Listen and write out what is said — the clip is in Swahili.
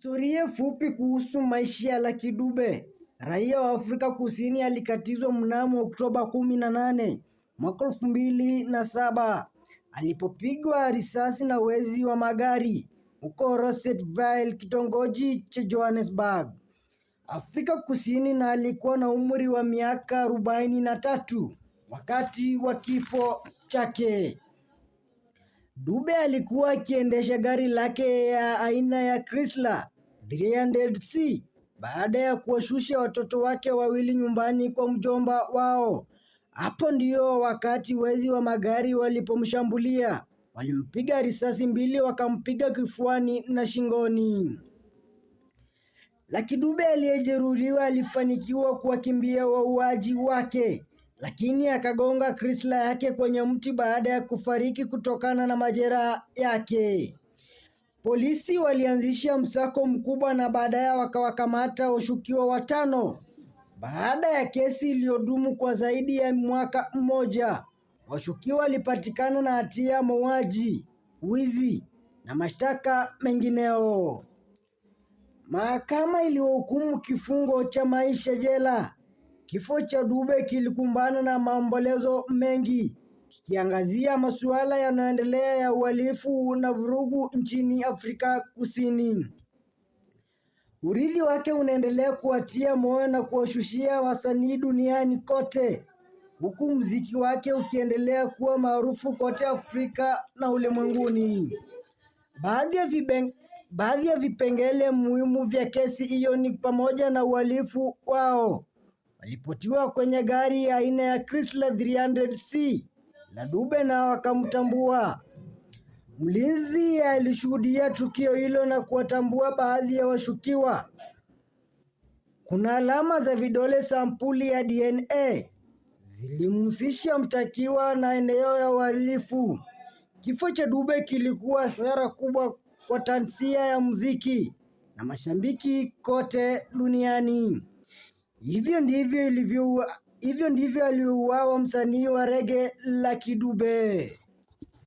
Historia fupi kuhusu maisha ya Lucky Dube. Raia wa Afrika Kusini alikatizwa mnamo Oktoba 18 mwaka 2007 alipopigwa risasi na wezi wa magari huko Rosetteville, kitongoji cha Johannesburg, Afrika Kusini, na alikuwa na umri wa miaka 43 wakati wa kifo chake. Dube alikuwa akiendesha gari lake ya aina ya Chrysler 300C baada ya kuwashusha watoto wake wawili nyumbani kwa mjomba wao. Hapo ndio wakati wezi wa magari walipomshambulia. Walimpiga risasi mbili, wakampiga kifuani na shingoni. Lucky Dube aliyejeruhiwa alifanikiwa kuwakimbia wauaji wake, lakini akagonga Chrysler yake kwenye mti baada ya kufariki kutokana na majeraha yake. Polisi walianzisha msako mkubwa na baadaye wakawakamata washukiwa 5. Baada ya kesi iliyodumu kwa zaidi ya mwaka mmoja, washukiwa walipatikana na hatia ya mauaji, wizi na mashtaka mengineo. Mahakama iliyohukumu kifungo cha maisha jela. Kifo cha Dube kilikumbana na maombolezo mengi, kikiangazia masuala yanayoendelea ya uhalifu na vurugu nchini Afrika Kusini. Urithi wake unaendelea kuwatia moyo na kuwashushia wasanii duniani kote, huku muziki wake ukiendelea kuwa maarufu kote Afrika na ulimwenguni. Baadhi ya vipengele muhimu vya kesi hiyo ni pamoja na uhalifu wao. Walipotiwa kwenye gari aina ya Chrysler 300C la Dube na wakamtambua. Mlinzi alishuhudia tukio hilo na kuwatambua baadhi ya washukiwa. Kuna alama za vidole sampuli ya DNA zilimhusisha mtakiwa na eneo ya uhalifu. Kifo cha Dube kilikuwa hasara kubwa kwa tasnia ya muziki na mashabiki kote duniani. Hivyo ndivyo aliuawa msanii wa reggae Lucky Dube.